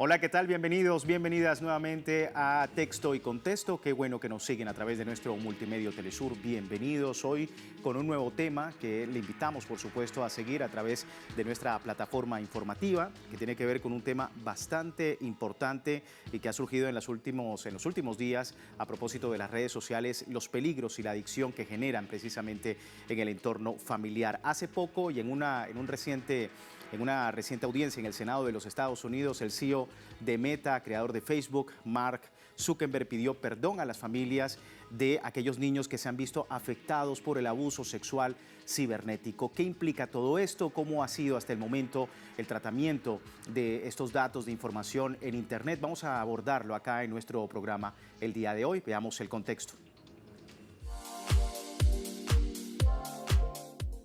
Hola, ¿qué tal? Bienvenidos, bienvenidas nuevamente a Texto y Contexto. Qué bueno que nos siguen a través de nuestro multimedio Telesur. Bienvenidos hoy con un nuevo tema que le invitamos, por supuesto, a seguir a través de nuestra plataforma informativa, que tiene que ver con un tema bastante importante y que ha surgido en los últimos días a propósito de las redes sociales, los peligros y la adicción que generan precisamente en el entorno familiar. Hace poco y en una reciente audiencia en el Senado de los Estados Unidos, el CEO de Meta, creador de Facebook, Mark Zuckerberg, pidió perdón a las familias de aquellos niños que se han visto afectados por el abuso sexual cibernético. ¿Qué implica todo esto? ¿Cómo ha sido hasta el momento el tratamiento de estos datos de información en Internet? Vamos a abordarlo acá en nuestro programa el día de hoy. Veamos el contexto.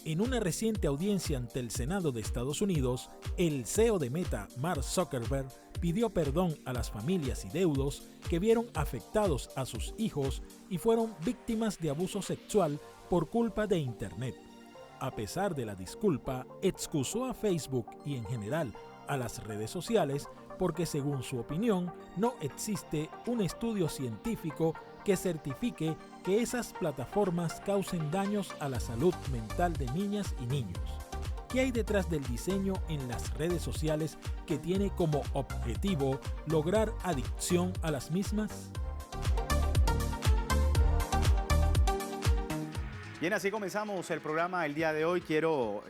En una reciente audiencia ante el Senado de Estados Unidos, el CEO de Meta, Mark Zuckerberg, pidió perdón a las familias y deudos que vieron afectados a sus hijos y fueron víctimas de abuso sexual por culpa de Internet. A pesar de la disculpa, excusó a Facebook y en general a las redes sociales porque, según su opinión, no existe un estudio científico que certifique que esas plataformas causen daños a la salud mental de niñas y niños. ¿Qué hay detrás del diseño en las redes sociales que tiene como objetivo lograr adicción a las mismas? Bien, así comenzamos el programa el día de hoy. Quiero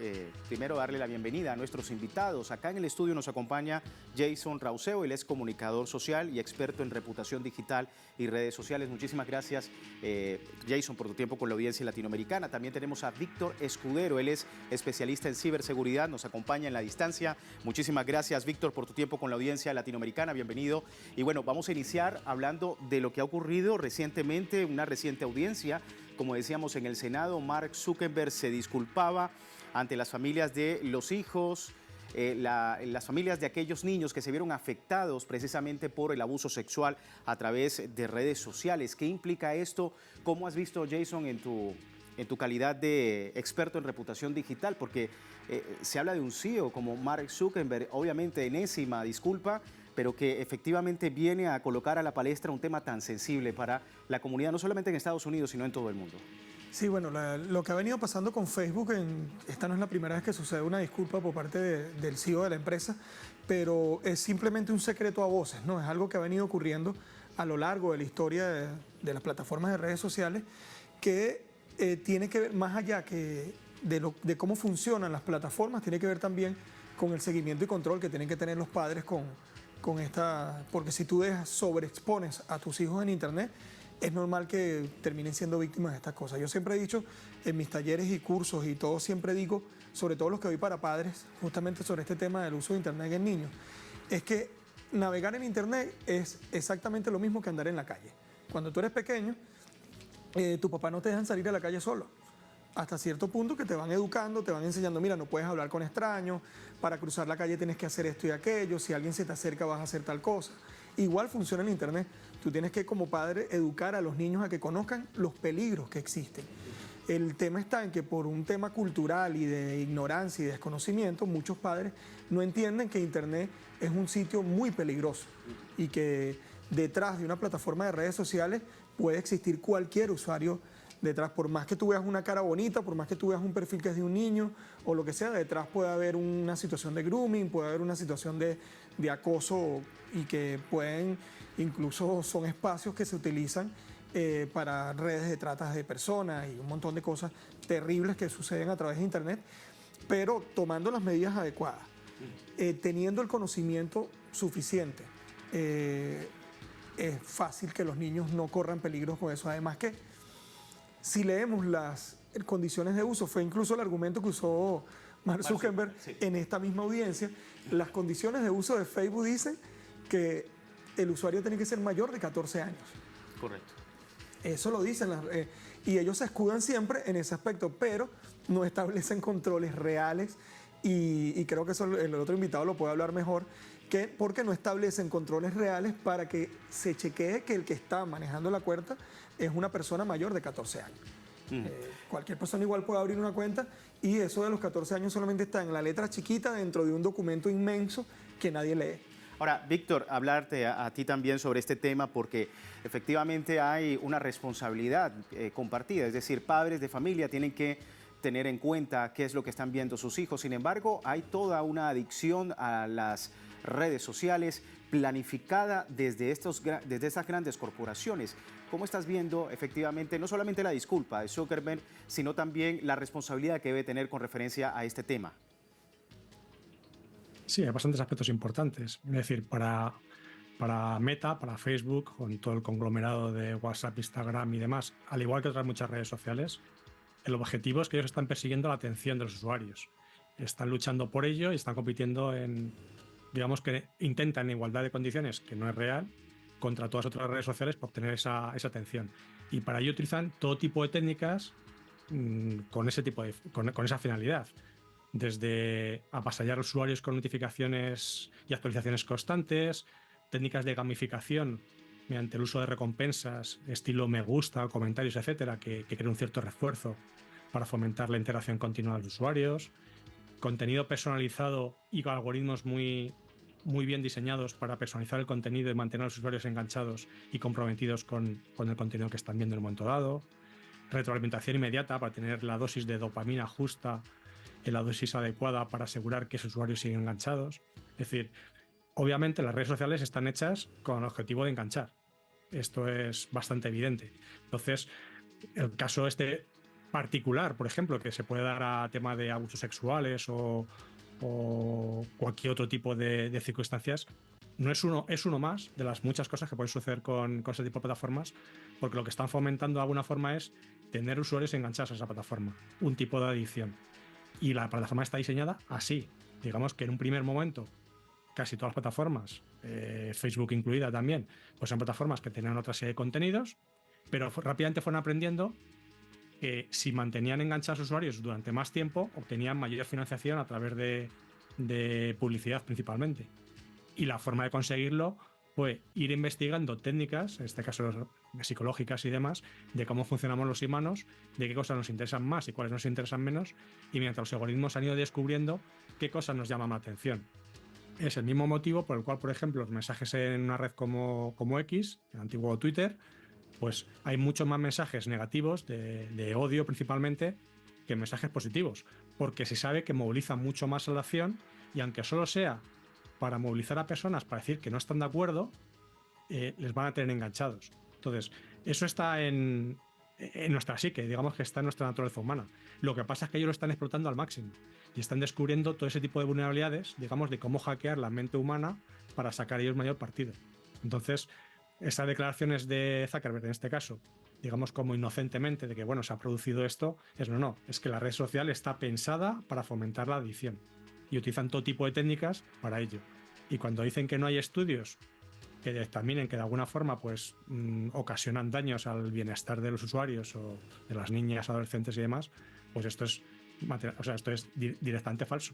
primero darle la bienvenida a nuestros invitados. Acá en el estudio nos acompaña Jason Rauseo, él es comunicador social y experto en reputación digital y redes sociales. Muchísimas gracias, Jason, por tu tiempo con la audiencia latinoamericana. También tenemos a Víctor Escudero, él es especialista en ciberseguridad, nos acompaña en la distancia. Muchísimas gracias, Víctor, por tu tiempo con la audiencia latinoamericana. Bienvenido. Y bueno, vamos a iniciar hablando de lo que ha ocurrido recientemente, una reciente audiencia. Como decíamos en el Senado, Mark Zuckerberg se disculpaba ante las familias de los hijos, las familias de aquellos niños que se vieron afectados precisamente por el abuso sexual a través de redes sociales. ¿Qué implica esto? ¿Cómo has visto, Jason, en tu calidad de experto en reputación digital? Porque se habla de un CEO como Mark Zuckerberg, obviamente enésima disculpa, pero que efectivamente viene a colocar a la palestra un tema tan sensible para la comunidad, no solamente en Estados Unidos, sino en todo el mundo. Sí, bueno, lo que ha venido pasando con Facebook, esta no es la primera vez que sucede una disculpa por parte del CEO de la empresa, pero es simplemente un secreto a voces, ¿no? Es algo que ha venido ocurriendo a lo largo de la historia de las plataformas de redes sociales que tiene que ver más allá de cómo funcionan las plataformas, tiene que ver también con el seguimiento y control que tienen que tener los padres con esta, porque si tú sobreexpones a tus hijos en Internet, es normal que terminen siendo víctimas de estas cosas. Yo siempre he dicho en mis talleres y cursos y todo, siempre digo, sobre todo los que doy para padres, justamente sobre este tema del uso de Internet en niños, es que navegar en Internet es exactamente lo mismo que andar en la calle. Cuando tú eres pequeño, tu papá no te dejan salir a la calle solo. Hasta cierto punto que te van educando, te van enseñando, mira, no puedes hablar con extraños, para cruzar la calle tienes que hacer esto y aquello, si alguien se te acerca vas a hacer tal cosa. Igual funciona en Internet, tú tienes que como padre educar a los niños a que conozcan los peligros que existen. El tema está en que por un tema cultural y de ignorancia y desconocimiento, muchos padres no entienden que Internet es un sitio muy peligroso y que detrás de una plataforma de redes sociales puede existir cualquier usuario detrás, por más que tú veas una cara bonita, por más que tú veas un perfil que es de un niño o lo que sea, detrás puede haber una situación de grooming, puede haber una situación de acoso y que incluso son espacios que se utilizan para redes de tratas de personas y un montón de cosas terribles que suceden a través de Internet, pero tomando las medidas adecuadas, teniendo el conocimiento suficiente, es fácil que los niños no corran peligros con eso. Además que si leemos las condiciones de uso, fue incluso el argumento que usó Mark Zuckerberg en esta misma audiencia, las condiciones de uso de Facebook dicen que el usuario tiene que ser mayor de 14 años. Correcto. Eso lo dicen, y ellos se escudan siempre en ese aspecto, pero no establecen controles reales y creo que eso el otro invitado lo puede hablar mejor, porque no establecen controles reales para que se chequee que el que está manejando la cuenta es una persona mayor de 14 años. Cualquier persona igual puede abrir una cuenta y eso de los 14 años solamente está en la letra chiquita dentro de un documento inmenso que nadie lee. Ahora, Víctor, hablarte a ti también sobre este tema porque efectivamente hay una responsabilidad compartida, es decir, padres de familia tienen que tener en cuenta qué es lo que están viendo sus hijos. Sin embargo, hay toda una adicción a las redes sociales planificada desde estas grandes corporaciones. ¿Cómo estás viendo efectivamente no solamente la disculpa de Zuckerberg, sino también la responsabilidad que debe tener con referencia a este tema? Sí, hay bastantes aspectos importantes. Es decir, para Meta, para Facebook, con todo el conglomerado de WhatsApp, Instagram y demás, al igual que otras muchas redes sociales, el objetivo es que ellos están persiguiendo la atención de los usuarios. Están luchando por ello y están compitiendo digamos que intentan en igualdad de condiciones, que no es real, contra todas otras redes sociales para obtener esa atención. Y para ello utilizan todo tipo de técnicas con esa finalidad. Desde avasallar a los usuarios con notificaciones y actualizaciones constantes, técnicas de gamificación mediante el uso de recompensas, estilo me gusta, comentarios, etcétera, que crean un cierto refuerzo para fomentar la interacción continua de los usuarios, contenido personalizado y con algoritmos muy bien diseñados para personalizar el contenido y mantener a los usuarios enganchados y comprometidos con el contenido que están viendo en el momento dado, retroalimentación inmediata para tener la dosis de dopamina justa en la dosis adecuada para asegurar que esos usuarios siguen enganchados. Es decir, obviamente las redes sociales están hechas con el objetivo de enganchar. Esto es bastante evidente. Entonces, el caso particular, por ejemplo, que se puede dar a tema de abusos sexuales o cualquier otro tipo de circunstancias, es uno más de las muchas cosas que pueden suceder con ese tipo de plataformas, porque lo que están fomentando de alguna forma es tener usuarios enganchados a esa plataforma, un tipo de adicción. Y la plataforma está diseñada así. Digamos que en un primer momento, casi todas las plataformas, Facebook incluida también, pues son plataformas que tenían otra serie de contenidos, pero rápidamente fueron aprendiendo que si mantenían enganchados a los usuarios durante más tiempo, obtenían mayor financiación a través de publicidad principalmente. Y la forma de conseguirlo fue ir investigando técnicas, en este caso psicológicas y demás, de cómo funcionamos los humanos, de qué cosas nos interesan más y cuáles nos interesan menos, y mientras los algoritmos han ido descubriendo qué cosas nos llaman la atención. Es el mismo motivo por el cual, por ejemplo, los mensajes en una red como X, el antiguo Twitter, pues hay muchos más mensajes negativos, de odio principalmente, que mensajes positivos, porque se sabe que movilizan mucho más a la acción, y aunque solo sea para movilizar a personas para decir que no están de acuerdo, les van a tener enganchados. Entonces, eso está en nuestra psique, digamos que está en nuestra naturaleza humana. Lo que pasa es que ellos lo están explotando al máximo y están descubriendo todo ese tipo de vulnerabilidades, digamos, de cómo hackear la mente humana para sacar ellos mayor partido. Entonces, esas declaraciones de Zuckerberg, en este caso, digamos como inocentemente, de que, bueno, se ha producido esto, es que la red social está pensada para fomentar la adicción y utilizan todo tipo de técnicas para ello. Y cuando dicen que no hay estudios que determinen que de alguna forma pues ocasionan daños al bienestar de los usuarios o de las niñas, adolescentes y demás, pues esto es directamente falso.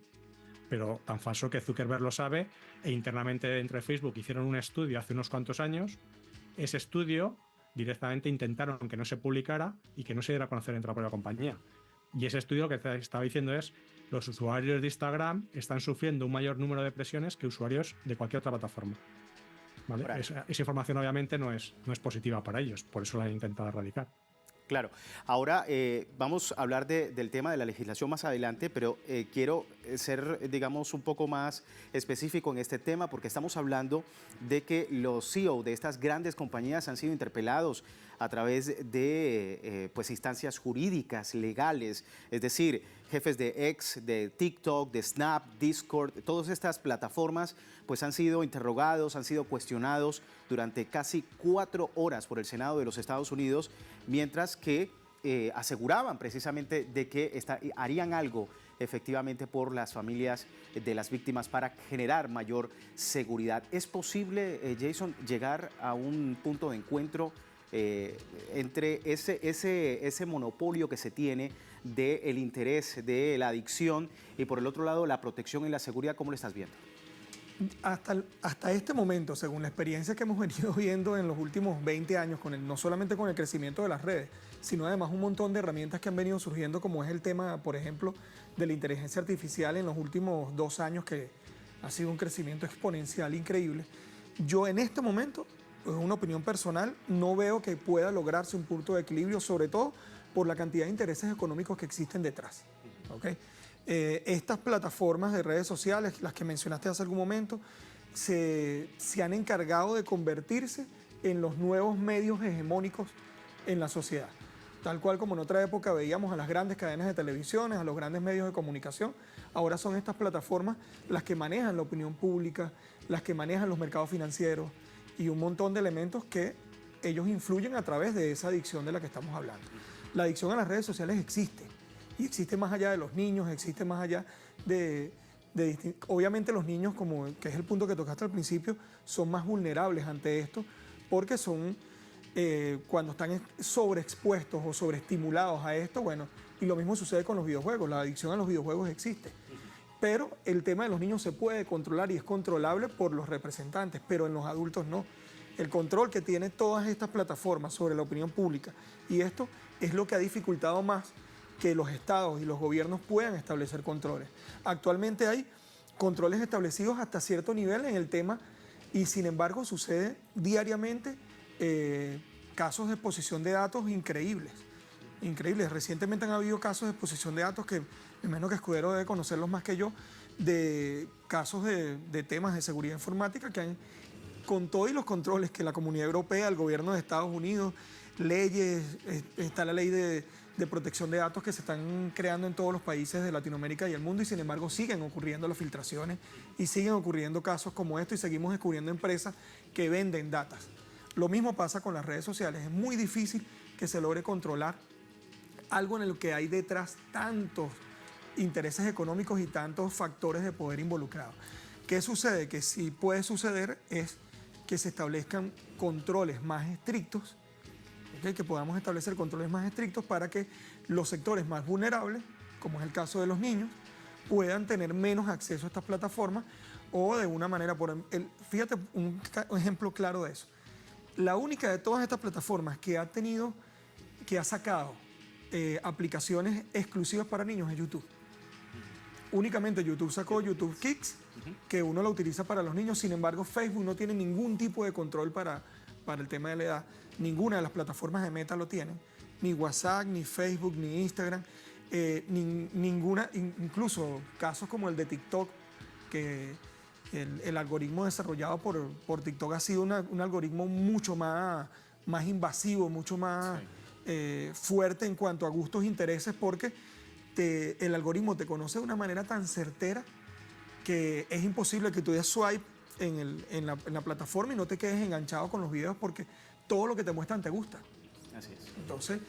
Pero tan falso que Zuckerberg lo sabe, e internamente dentro de Facebook hicieron un estudio hace unos cuantos años. Ese estudio directamente intentaron que no se publicara y que no se diera a conocer entre la propia compañía. Y ese estudio lo que estaba diciendo es: los usuarios de Instagram están sufriendo un mayor número de presiones que usuarios de cualquier otra plataforma. ¿Vale? Esa información obviamente no es positiva para ellos, por eso la he intentado erradicar. Claro. Ahora vamos a hablar del tema de la legislación más adelante, pero quiero ser, digamos, un poco más específico en este tema porque estamos hablando de que los CEO de estas grandes compañías han sido interpelados a través de pues instancias jurídicas, legales, es decir, jefes de X, de TikTok, de Snap, Discord, todas estas plataformas pues han sido interrogados, han sido cuestionados durante casi 4 horas por el Senado de los Estados Unidos, mientras que aseguraban precisamente de que harían algo efectivamente por las familias de las víctimas para generar mayor seguridad. ¿Es posible, Jason, llegar a un punto de encuentro entre ese monopolio que se tiene del interés de la adicción y por el otro lado la protección y la seguridad? ¿Cómo lo estás viendo? Hasta este momento, según la experiencia que hemos venido viendo en los últimos 20 años, no solamente con el crecimiento de las redes, sino además un montón de herramientas que han venido surgiendo, como es el tema, por ejemplo, de la inteligencia artificial en los últimos 2 años, que Ha sido un crecimiento exponencial increíble. Yo en este momento, es una opinión personal, no veo que pueda lograrse un punto de equilibrio, sobre todo por la cantidad de intereses económicos que existen detrás. ¿Okay? Estas plataformas de redes sociales, las que mencionaste hace algún momento, se han encargado de convertirse en los nuevos medios hegemónicos en la sociedad. Tal cual como en otra época veíamos a las grandes cadenas de televisiones, a los grandes medios de comunicación, ahora son estas plataformas las que manejan la opinión pública, las que manejan los mercados financieros y un montón de elementos que ellos influyen a través de esa adicción de la que estamos hablando. La adicción a las redes sociales existe, y existe más allá de los niños, existe más allá obviamente los niños, que es el punto que tocaste al principio, son más vulnerables ante esto, porque son... cuando están sobreexpuestos o sobreestimulados a esto, bueno, y lo mismo sucede con los videojuegos, la adicción a los videojuegos existe. Pero el tema de los niños se puede controlar y es controlable por los representantes, pero en los adultos no. El control que tienen todas estas plataformas sobre la opinión pública y esto es lo que ha dificultado más que los estados y los gobiernos puedan establecer controles. Actualmente hay controles establecidos hasta cierto nivel en el tema y sin embargo sucede diariamente casos de exposición de datos increíbles. Recientemente han habido casos de exposición de datos que, menos que Escudero debe conocerlos más que yo, de casos de temas de seguridad informática que han, con todos los controles que la Comunidad Europea, el gobierno de Estados Unidos, leyes, está la ley de protección de datos que se están creando en todos los países de Latinoamérica y el mundo y sin embargo siguen ocurriendo las filtraciones y siguen ocurriendo casos como esto y seguimos descubriendo empresas que venden datos. Lo mismo pasa con las redes sociales. Es muy difícil que se logre controlar algo en el que hay detrás tantos intereses económicos y tantos factores de poder involucrados. ¿Qué sucede? Que sí puede suceder es que se establezcan controles más estrictos, ¿okay? Que podamos establecer controles más estrictos para que los sectores más vulnerables, como es el caso de los niños, puedan tener menos acceso a estas plataformas o de una manera, fíjate un ejemplo claro de eso. La única de todas estas plataformas que ha sacado aplicaciones exclusivas para niños es YouTube. Únicamente YouTube sacó YouTube Kids, que uno lo utiliza para los niños. Sin embargo, Facebook no tiene ningún tipo de control para el tema de la edad. Ninguna de las plataformas de Meta lo tienen. Ni WhatsApp, ni Facebook, ni Instagram. Ninguna, incluso casos como el de TikTok, que el algoritmo desarrollado por TikTok ha sido un algoritmo mucho más invasivo, mucho más fuerte en cuanto a gustos e intereses, porque el algoritmo te conoce de una manera tan certera que es imposible que tú des swipe en la plataforma y no te quedes enganchado con los videos porque todo lo que te muestran te gusta. Así es. Entonces,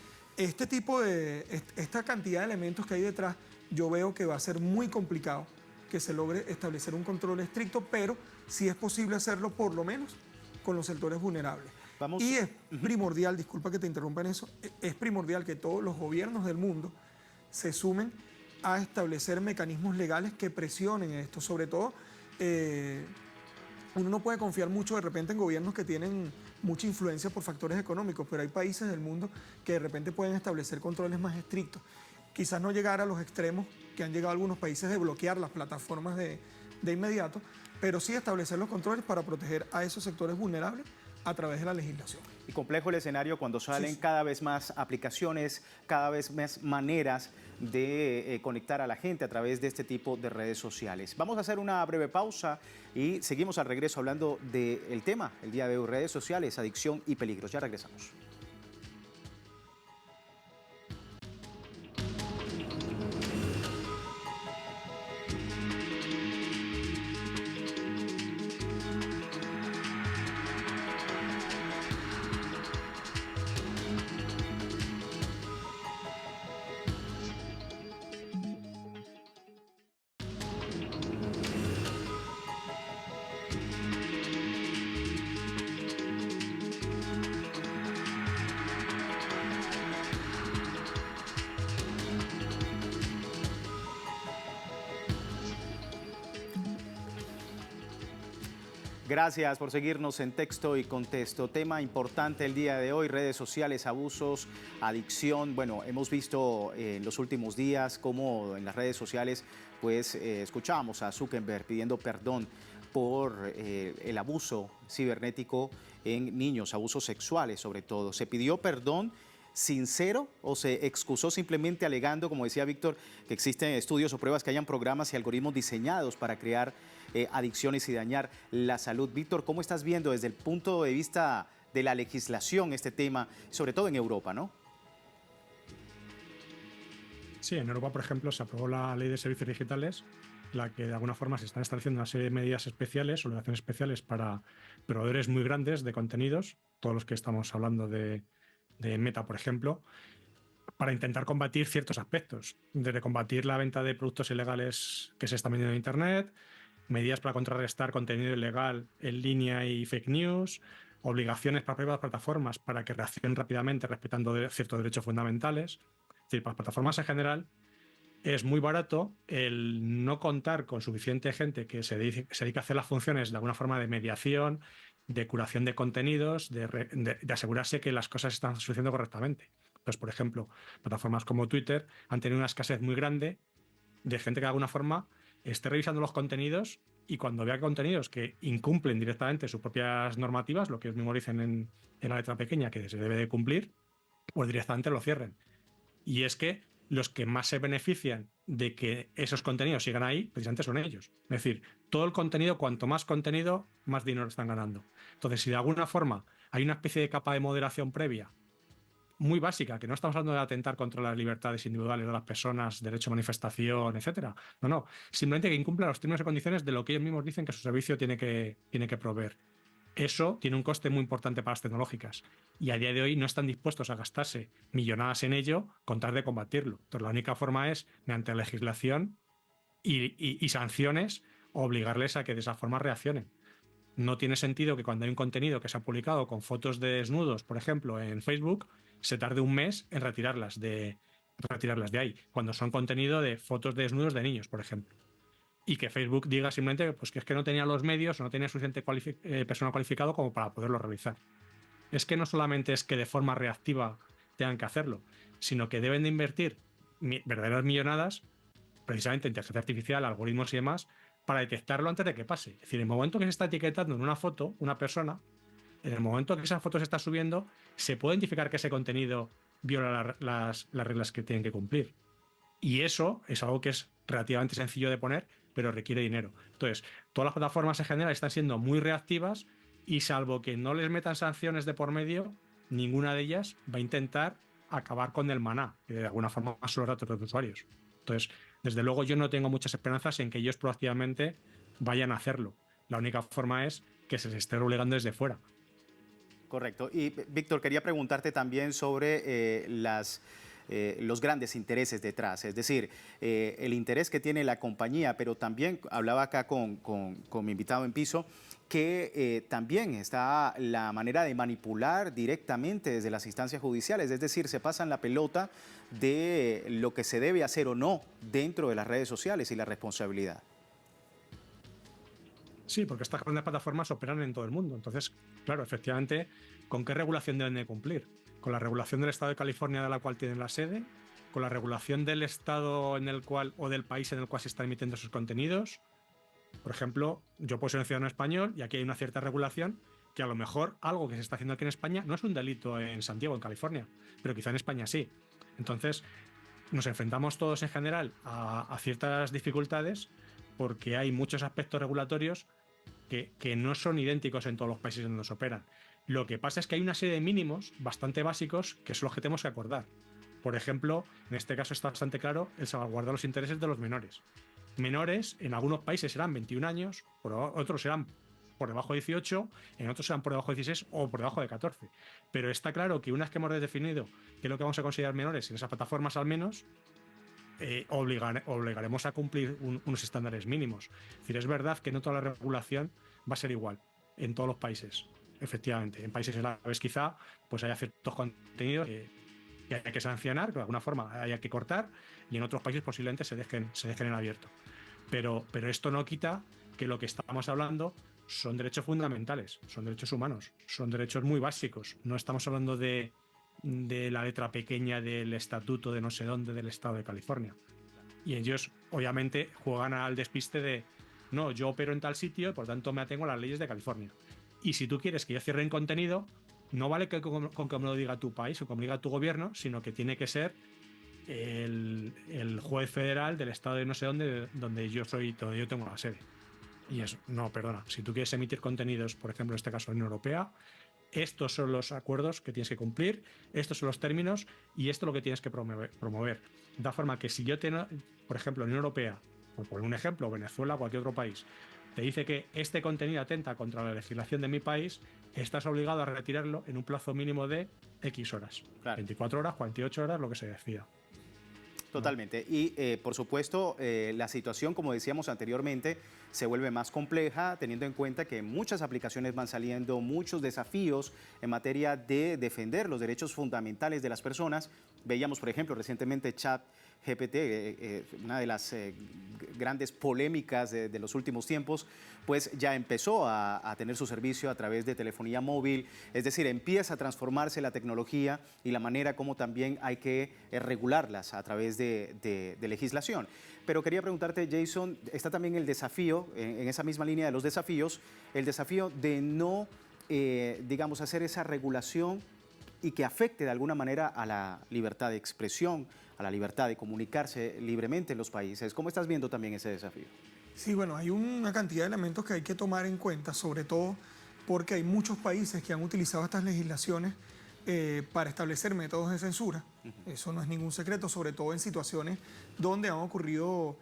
esta cantidad de elementos que hay detrás, yo veo que va a ser muy complicado que se logre establecer un control estricto, pero sí es posible hacerlo por lo menos con los sectores vulnerables. Y es primordial, disculpa que te interrumpa en eso, es primordial que todos los gobiernos del mundo se sumen a establecer mecanismos legales que presionen esto. Sobre todo, uno no puede confiar mucho de repente en gobiernos que tienen mucha influencia por factores económicos, pero hay países del mundo que de repente pueden establecer controles más estrictos. Quizás no llegar a los extremos que han llegado algunos países de bloquear las plataformas de inmediato, pero sí establecer los controles para proteger a esos sectores vulnerables a través de la legislación. Y complejo el escenario cuando salen cada vez más aplicaciones, cada vez más maneras de conectar a la gente a través de este tipo de redes sociales. Vamos a hacer una breve pausa y seguimos al regreso hablando del tema, el día de hoy, redes sociales, adicción y peligros. Ya regresamos. Gracias por seguirnos en Texto y Contexto. Tema importante el día de hoy, redes sociales, abusos, adicción. Bueno, hemos visto en los últimos días cómo en las redes sociales pues escuchábamos a Zuckerberg pidiendo perdón por el abuso cibernético en niños, abusos sexuales sobre todo. ¿Se pidió perdón sincero o se excusó simplemente alegando, como decía Víctor, que existen estudios o pruebas que hayan programas y algoritmos diseñados para crear adicciones y dañar la salud? Víctor, ¿cómo estás viendo desde el punto de vista de la legislación este tema, sobre todo en Europa, ¿no? Sí, en Europa, por ejemplo, se aprobó la Ley de Servicios Digitales, la que de alguna forma se están estableciendo una serie de medidas especiales, obligaciones especiales para proveedores muy grandes de contenidos, todos los que estamos hablando de Meta, por ejemplo, para intentar combatir ciertos aspectos, desde combatir la venta de productos ilegales que se están vendiendo en Internet, medidas para contrarrestar contenido ilegal en línea y fake news, obligaciones para propias plataformas para que reaccionen rápidamente respetando ciertos derechos fundamentales. Es decir, para las plataformas en general es muy barato el no contar con suficiente gente que se dedica a hacer las funciones de alguna forma de mediación, de curación de contenidos, de asegurarse que las cosas están sucediendo correctamente. Pues, por ejemplo, plataformas como Twitter han tenido una escasez muy grande de gente que de alguna forma esté revisando los contenidos y cuando vea contenidos que incumplen directamente sus propias normativas, lo que ellos mismos dicen en la letra pequeña que se debe de cumplir, pues directamente lo cierren. Y es que los que más se benefician de que esos contenidos sigan ahí, precisamente son ellos. Es decir, todo el contenido, cuanto más contenido, más dinero están ganando. Entonces, si de alguna forma hay una especie de capa de moderación previa, muy básica, que no estamos hablando de atentar contra las libertades individuales de las personas, derecho a manifestación, etcétera. No, simplemente que incumpla los términos y condiciones de lo que ellos mismos dicen que su servicio tiene que proveer. Eso tiene un coste muy importante para las tecnológicas y a día de hoy no están dispuestos a gastarse millonadas en ello con tal de combatirlo. Entonces, la única forma es, mediante legislación y sanciones, obligarles a que de esa forma reaccionen. No tiene sentido que cuando hay un contenido que se ha publicado con fotos de desnudos, por ejemplo, en Facebook, se tarde un mes en retirarlas de ahí, cuando son contenido de fotos de desnudos de niños, por ejemplo. Y que Facebook diga simplemente pues, que es que no tenía los medios o no tenía suficiente personal cualificado como para poderlo realizar. Es que no solamente es que de forma reactiva tengan que hacerlo, sino que deben de invertir verdaderas millonadas, precisamente en inteligencia artificial, algoritmos y demás, para detectarlo antes de que pase. Es decir, en el momento que se está etiquetando en una foto una persona, en el momento que esa foto se está subiendo, se puede identificar que ese contenido viola las reglas que tienen que cumplir. Y eso es algo que es relativamente sencillo de poner, pero requiere dinero. Entonces, todas las plataformas en general están siendo muy reactivas y salvo que no les metan sanciones de por medio, ninguna de ellas va a intentar acabar con el maná, que de alguna forma son los datos de los usuarios. Entonces, desde luego yo no tengo muchas esperanzas en que ellos proactivamente vayan a hacerlo. La única forma es que se les esté obligando desde fuera. Correcto. Y Víctor, quería preguntarte también sobre los grandes intereses detrás, es decir, el interés que tiene la compañía, pero también hablaba acá con mi invitado en piso, que también está la manera de manipular directamente desde las instancias judiciales, es decir, se pasan la pelota de lo que se debe hacer o no dentro de las redes sociales y la responsabilidad. Sí, porque estas grandes plataformas operan en todo el mundo. Entonces, claro, efectivamente, ¿con qué regulación deben de cumplir? ¿Con la regulación del Estado de California de la cual tienen la sede? ¿Con la regulación del Estado en el cual o del país en el cual se están emitiendo sus contenidos? Por ejemplo, yo puedo ser un ciudadano español y aquí hay una cierta regulación que a lo mejor algo que se está haciendo aquí en España no es un delito en Santiago, en California, pero quizá en España sí. Entonces, nos enfrentamos todos en general a ciertas dificultades porque hay muchos aspectos regulatorios que no son idénticos en todos los países donde se operan. Lo que pasa es que hay una serie de mínimos bastante básicos que son los que tenemos que acordar. Por ejemplo, en este caso está bastante claro el salvaguardar los intereses de los menores. Menores, en algunos países serán 21 años, por otros serán por debajo de 18, en otros serán por debajo de 16 o por debajo de 14. Pero está claro que una vez que hemos definido qué es lo que vamos a considerar menores en esas plataformas al menos, obligaremos a cumplir unos estándares mínimos. Es decir, es verdad que no toda la regulación va a ser igual en todos los países. Efectivamente, en países árabes quizá pues haya ciertos contenidos que hay que sancionar, que de alguna forma haya que cortar, y en otros países posiblemente se dejen en abierto. Pero esto no quita que lo que estamos hablando son derechos fundamentales, son derechos humanos, son derechos muy básicos. No estamos hablando de la letra pequeña del estatuto de no sé dónde del estado de California. Y ellos, obviamente, juegan al despiste de no, yo opero en tal sitio y por tanto me atengo a las leyes de California. Y si tú quieres que yo cierre en contenido, no vale con que me lo diga tu país o que me lo diga tu gobierno, sino que tiene que ser el juez federal del estado de no sé dónde, donde yo tengo la sede. Y eso, no, perdona. Si tú quieres emitir contenidos, por ejemplo, en este caso, en la Unión Europea, estos son los acuerdos que tienes que cumplir, estos son los términos y esto es lo que tienes que promover. De tal forma que si yo tengo, por ejemplo, la Unión Europea, por poner un ejemplo, Venezuela o cualquier otro país, te dice que este contenido atenta contra la legislación de mi país, estás obligado a retirarlo en un plazo mínimo de X horas. Claro. 24 horas, 48 horas, lo que se decida. Totalmente. Y por supuesto, la situación, como decíamos anteriormente, se vuelve más compleja teniendo en cuenta que muchas aplicaciones van saliendo, muchos desafíos en materia de defender los derechos fundamentales de las personas. Veíamos, por ejemplo, recientemente ChatGPT, una de las grandes polémicas de los últimos tiempos, pues ya empezó a tener su servicio a través de telefonía móvil, es decir, empieza a transformarse la tecnología y la manera como también hay que regularlas a través de legislación. Pero quería preguntarte, Jason, está también el desafío, en esa misma línea de los desafíos, el desafío de no, digamos, hacer esa regulación y que afecte de alguna manera a la libertad de expresión, a la libertad de comunicarse libremente en los países. ¿Cómo estás viendo también ese desafío? Sí, bueno, hay una cantidad de elementos que hay que tomar en cuenta, sobre todo porque hay muchos países que han utilizado estas legislaciones para establecer métodos de censura. Eso no es ningún secreto, sobre todo en situaciones donde han ocurrido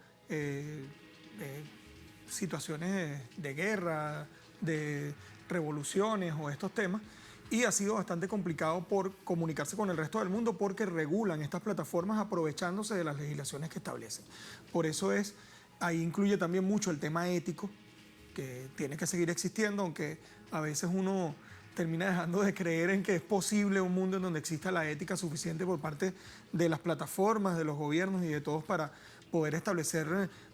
situaciones de guerra, de revoluciones o estos temas. Y ha sido bastante complicado por comunicarse con el resto del mundo porque regulan estas plataformas aprovechándose de las legislaciones que establecen. Por eso ahí incluye también mucho el tema ético, que tiene que seguir existiendo, aunque a veces uno termina dejando de creer en que es posible un mundo en donde exista la ética suficiente por parte de las plataformas, de los gobiernos y de todos para poder establecer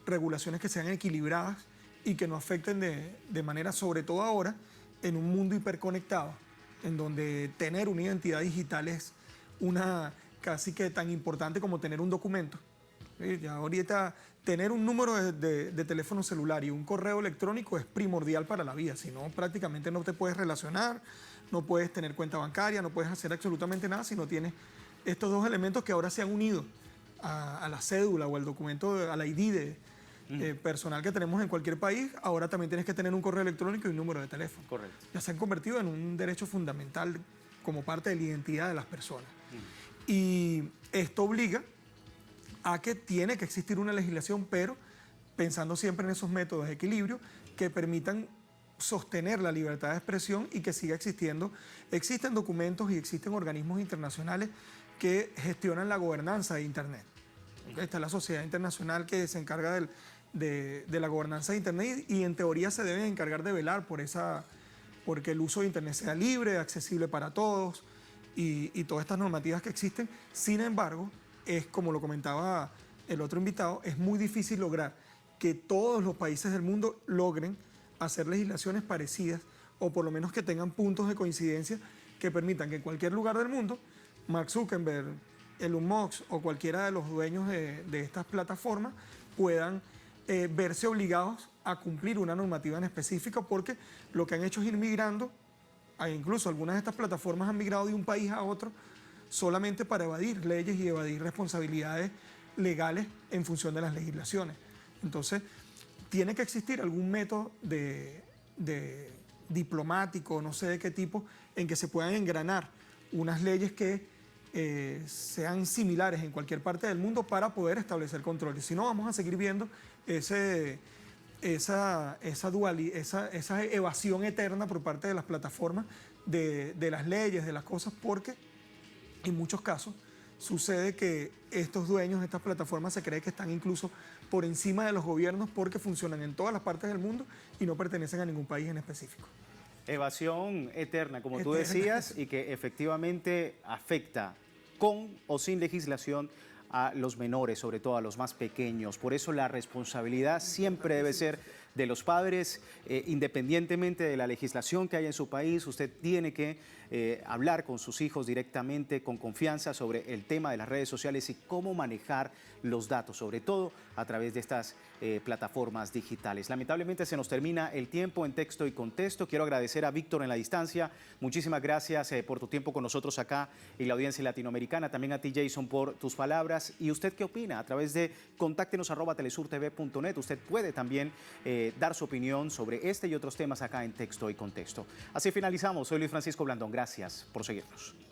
regulaciones que sean equilibradas y que no afecten de manera, sobre todo ahora, en un mundo hiperconectado, en donde tener una identidad digital es casi que tan importante como tener un documento. Ya ahorita tener un número de teléfono celular y un correo electrónico es primordial para la vida, si no prácticamente no te puedes relacionar, no puedes tener cuenta bancaria, no puedes hacer absolutamente nada si no tienes estos dos elementos que ahora se han unido a la cédula o al documento, al ID personal que tenemos en cualquier país. Ahora también tienes que tener un correo electrónico y un número de teléfono. Correcto. Ya se han convertido en un derecho fundamental como parte de la identidad de las personas. Y esto obliga a que tiene que existir una legislación, pero pensando siempre en esos métodos de equilibrio que permitan sostener la libertad de expresión y que siga existiendo. Existen documentos y existen organismos internacionales que gestionan la gobernanza de Internet. Está la Sociedad Internacional que se encarga de la gobernanza de Internet y en teoría se deben encargar de velar porque el uso de Internet sea libre, accesible para todos y todas estas normativas que existen. Sin embargo, es como lo comentaba el otro invitado, es muy difícil lograr que todos los países del mundo logren hacer legislaciones parecidas o por lo menos que tengan puntos de coincidencia que permitan que en cualquier lugar del mundo Mark Zuckerberg, Elon Musk o cualquiera de los dueños de estas plataformas puedan verse obligados a cumplir una normativa en específica porque lo que han hecho es ir migrando, incluso algunas de estas plataformas han migrado de un país a otro solamente para evadir leyes y evadir responsabilidades legales en función de las legislaciones. Entonces, tiene que existir algún método de diplomático, no sé de qué tipo, en que se puedan engranar unas leyes que sean similares en cualquier parte del mundo para poder establecer controles. Si no, vamos a seguir viendo esa evasión eterna por parte de las plataformas de las leyes, de las cosas, porque en muchos casos sucede que estos dueños de estas plataformas se cree que están incluso por encima de los gobiernos porque funcionan en todas las partes del mundo y no pertenecen a ningún país en específico. Evasión eterna, como tú decías, y que efectivamente afecta con o sin legislación a los menores, sobre todo a los más pequeños. Por eso la responsabilidad siempre debe ser de los padres, independientemente de la legislación que haya en su país, usted tiene que hablar con sus hijos directamente, con confianza, sobre el tema de las redes sociales y cómo manejar los datos, sobre todo a través de estas plataformas digitales. Lamentablemente se nos termina el tiempo en Texto y Contexto. Quiero agradecer a Víctor en la distancia. Muchísimas gracias por tu tiempo con nosotros acá en la audiencia latinoamericana. También a ti, Jason, por tus palabras. ¿Y usted qué opina? A través de contáctenos@telesurtv.net. Usted puede también dar su opinión sobre este y otros temas acá en Texto y Contexto. Así finalizamos. Soy Luis Francisco Blandón. Gracias por seguirnos.